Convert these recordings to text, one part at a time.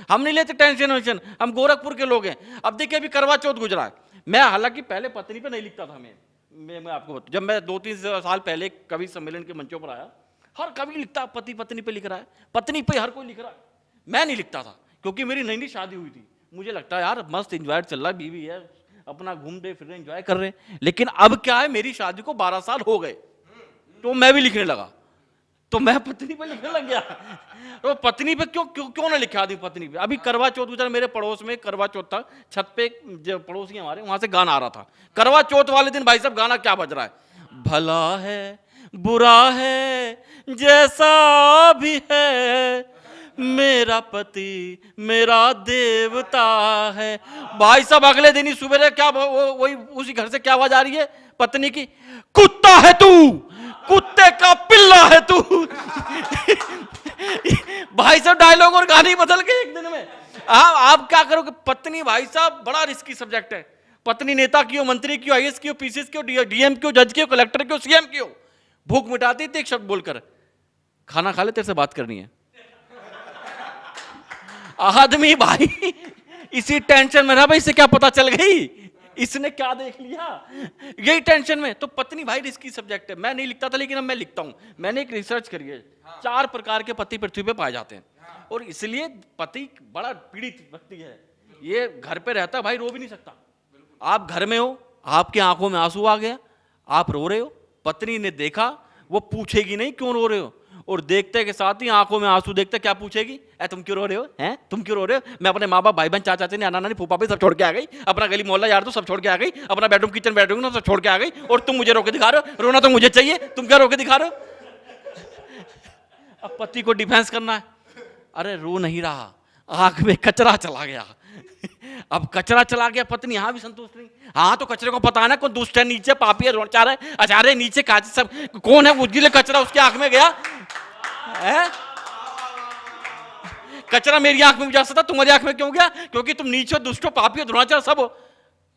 हम नहीं लेते टेंशन वेंशन, हम गोरखपुर के लोग हैं। अब देखिए अभी करवा चौथ गुजरा है, मैं हालांकि पहले पत्नी पे नहीं लिखता था। मैं आपको जब मैं 2-3 साल पहले कवि सम्मेलन के मंचों पर आया, हर कवि लिखता पति पत्नी पे लिख रहा है, पत्नी पे हर कोई लिख रहा है। मैं नहीं लिखता था क्योंकि मेरी नई नई शादी हुई थी, मुझे लगता है यार मस्त एंजॉय चल रहा है, बीवी है, अपना घूम रहे फिर रहे एंजॉय कर रहे हैं। लेकिन अब क्या है, मेरी शादी को 12 साल हो गए तो मैं भी लिखने लगा, तो मैं पत्नी पे लिखने लग गया। तो पत्नी पे क्यों क्यों क्यों ना लिखा दी पत्नी पे। अभी करवा चौथ गुजरा, मेरे पड़ोस में करवा चौथ था, छत पे जो पड़ोसी हमारे वहां से गाना आ रहा था। करवा चौथ वाले दिन भाई साहब गाना क्या बज रहा है, भला है बुरा है जैसा भी है मेरा पति मेरा देवता है। भाई साहब अगले दिन ही सुबह क्या वही उसी घर से क्या आवाज आ रही है पत्नी की, कुत्ता है तू, कुत्ते का पिल्ला है तू। भाई साहब डायलॉग और गाने बदल गए एक दिन में। आप क्या करोगे, पत्नी भाई साहब बड़ा रिस्की सब्जेक्ट है। पत्नी नेता की हो, मंत्री की हो, आईएएस की हो, पीसीएस की हो, डीएम की हो, जज की हो, कलेक्टर की हो, सीएम की हो, भूख मिटाती थी एक शब्द बोलकर, खाना खा ले तेरे से बात करनी है। आदमी भाई इसी टेंशन में रहा, भाई इसे क्या पता चल गई, इसने क्या देख लिया, यही टेंशन में। तो पत्नी भाई रिस्की सब्जेक्ट है, मैं नहीं लिखता था लेकिन अब मैं लिखता हूं। मैंने एक रिसर्च करी है, 4 प्रकार के पति पृथ्वी पे पाए जाते हैं, और इसलिए पति बड़ा पीड़ित व्यक्ति है। ये घर पे रहता भाई रो भी नहीं सकता। आप घर में हो, आपकी आंखों में आंसू आ गया, आप रो रहे हो, पत्नी ने देखा, वो पूछेगी नहीं क्यों रो रहे हो, और देखते के साथ ही आंखों में आंसू देखते क्या पूछेगी, ए तुम क्यों रो रहे हो, हैं तुम क्यों रो रहे हो। मैं अपने माँ बाप भाई बहन चाचा चाची नाना नानी फूफा भी सब छोड़ के आ गई, अपना गली मोहल्ला यार तो सब छोड़ के आ गई, अपना बेडरूम किचन बेडरूम सब छोड़ के आ गई, और तुम मुझे रो के दिखा रहे हो, रोना तो मुझे चाहिए, तुम क्या रो के दिखा रहे हो। अब पति को डिफेंस करना है, अरे रो नहीं रहा, आंख में कचरा चला गया। अब कचरा चला गया, पत्नी यहां भी संतुष्ट नहीं। हाँ तो कचरे को पता है ना कौन दुष्ट है, नीचे पापी है, चार है अचारे नीचे काज सब कौन है, उसके लिए कचरा उसकी आंख में गया है। कचरा मेरी आंख में भी जा सकता, तुम्हारी आंख में क्यों गया, क्योंकि तुम नीचे दुष्टो पापी हो द्रोणाचार सब हो।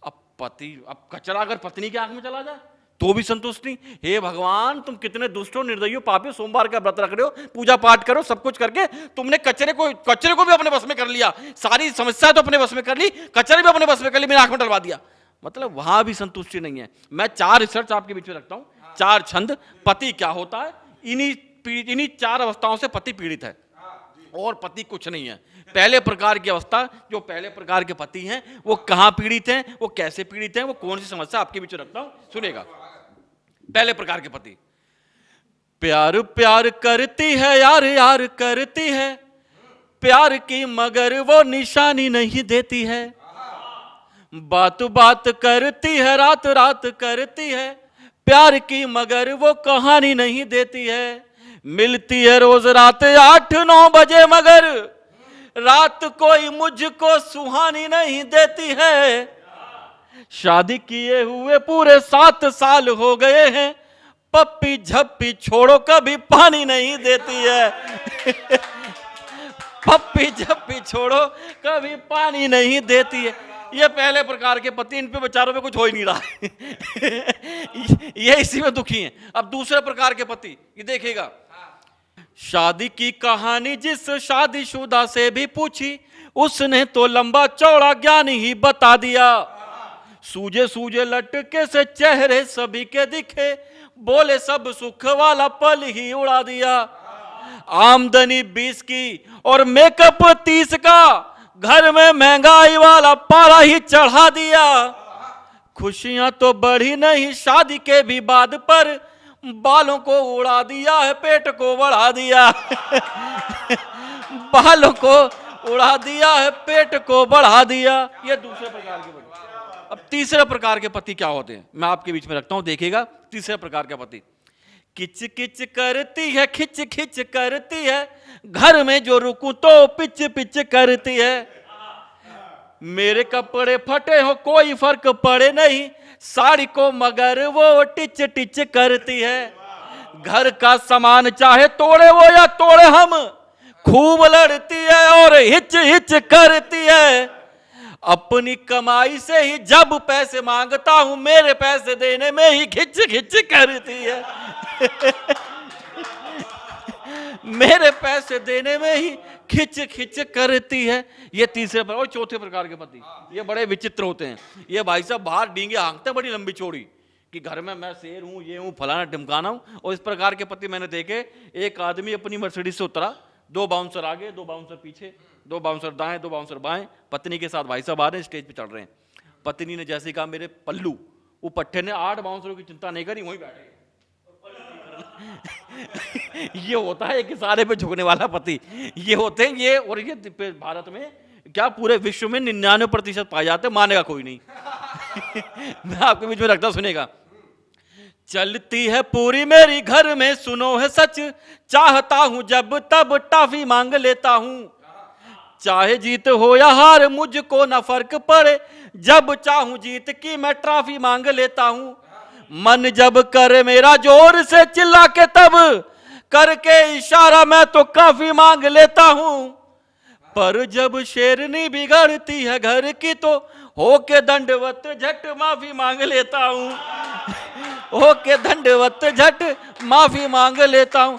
अब कचरा अगर पत्नी की आंख में चला जाए तो भी संतुष्ट नहीं। हे भगवान तुम कितने दुष्ट हो, निर्दयी हो, पापी हो, सोमवार का व्रत रख रहे हो, पूजा पाठ करो, सब कुछ करके तुमने कचरे को भी अपने बस में कर लिया, सारी समस्या तो अपने बस में कर ली, कचरे भी अपने बस में कर ली, मेरी आंख में डलवा दिया। मतलब वहां भी संतुष्टि नहीं है। मैं 4 रिसर्च आपके बीच में रखता हूं, 4 छंद, पति क्या होता है, इन्हीं 4 अवस्थाओं से पति पीड़ित है, और पति कुछ नहीं है। पहले प्रकार की अवस्था, जो पहले प्रकार के पति हैं वो कहां पीड़ित हैं, वो कैसे पीड़ित हैं, वो कौन सी समस्या आपके बीच में रखता हूं, सुनेगा। पहले प्रकार के पति, प्यार प्यार करती है यार यार करती है, प्यार की मगर वो निशानी नहीं देती है, बात बात करती है रात रात करती है, प्यार की मगर वो कहानी नहीं देती है, मिलती है रोज रात 8-9 बजे मगर रात कोई मुझको सुहानी नहीं देती है, शादी किए हुए पूरे 7 साल हो गए हैं, पप्पी झप्पी छोड़ो कभी पानी नहीं देती है। पप्पी झप्पी छोड़ो कभी पानी नहीं देती है। ये पहले प्रकार के पति, इन पे बेचारों पे कुछ हो ही नहीं रहा है। ये इसी में दुखी हैं। अब दूसरे प्रकार के पति, ये देखिएगा, शादी की कहानी जिस शादीशुदा से भी पूछी, उसने तो लंबा चौड़ा ज्ञान ही बता दिया, सूजे सूजे लटके से चेहरे सभी के दिखे, बोले सब सुख वाला पल ही उड़ा दिया, आमदनी 20 की और मेकअप 30 का, घर में महंगाई वाला पारा ही चढ़ा दिया, खुशियां तो बढ़ी नहीं शादी के भी बाद पर, बालों को उड़ा दिया है पेट को बढ़ा दिया। बालों को उड़ा दिया है पेट को बढ़ा दिया। ये दूसरे प्रकार के पति। अब तीसरे प्रकार के पति क्या होते हैं, मैं आपके बीच में रखता हूं, देखिएगा। तीसरे प्रकार का पति, किच किच करती है खिच खिच करती है, घर में जो रुकूं तो पिच पिच करती है, मेरे कपड़े फटे हो कोई फर्क पड़े नहीं, साड़ी को मगर वो टिच टिच करती है, घर का सामान चाहे तोड़े वो या तोड़े हम, खूब लड़ती है और हिच हिच करती है, अपनी कमाई से ही जब पैसे मांगता हूं, मेरे पैसे देने में ही खिच खिच करती है। मेरे पैसे देने में ही खिच खिच करती है। ये तीसरे और चौथे प्रकार के पति, ये बड़े विचित्र होते हैं। ये भाई साहब बाहर डींगे हाँकते बड़ी लंबी चौड़ी कि घर में मैं शेर हूं, ये हूं, फलाना ढिमकाना हूं। और इस प्रकार के पति मैंने देखे। एक आदमी अपनी मर्सिडीज से उतरा, 2 बाउंसर आगे, 2 बाउंसर पीछे, 2 बाउंसर दाएं, 2 बाउंसर बाएं, पत्नी के साथ भाई साहब आ रहे हैं, स्टेज पे चढ़ रहे हैं। पत्नी ने जैसे कहा मेरे पल्लू, वो पट्टे ने 8 बाउंसरों की चिंता नहीं करी, वहीं बैठे। ये होता है एक इशारे पे झुकने वाला पति, ये होते हैं ये। और ये भारत में क्या पूरे विश्व में 99% पाए जाते हैं, मानेगा कोई नहीं। मैं आपके बीच में रखता, सुनेगा। चलती है पूरी मेरी घर में, सुनो है सच, चाहता हूं जब तब टॉफी मांग लेता हूं। चाहे जीत हो या हार मुझको न फर्क पड़े, जब चाहूं जीत की मैं ट्रॉफी मांग लेता हूं। मन जब करे मेरा जोर से चिल्ला के, तब करके इशारा मैं तो काफी मांग लेता हूं। पर जब शेरनी बिगड़ती है घर की, तो होके दंडवत झट माफी मांग लेता हूं। होके दंडवत झट माफी मांग लेता हूं।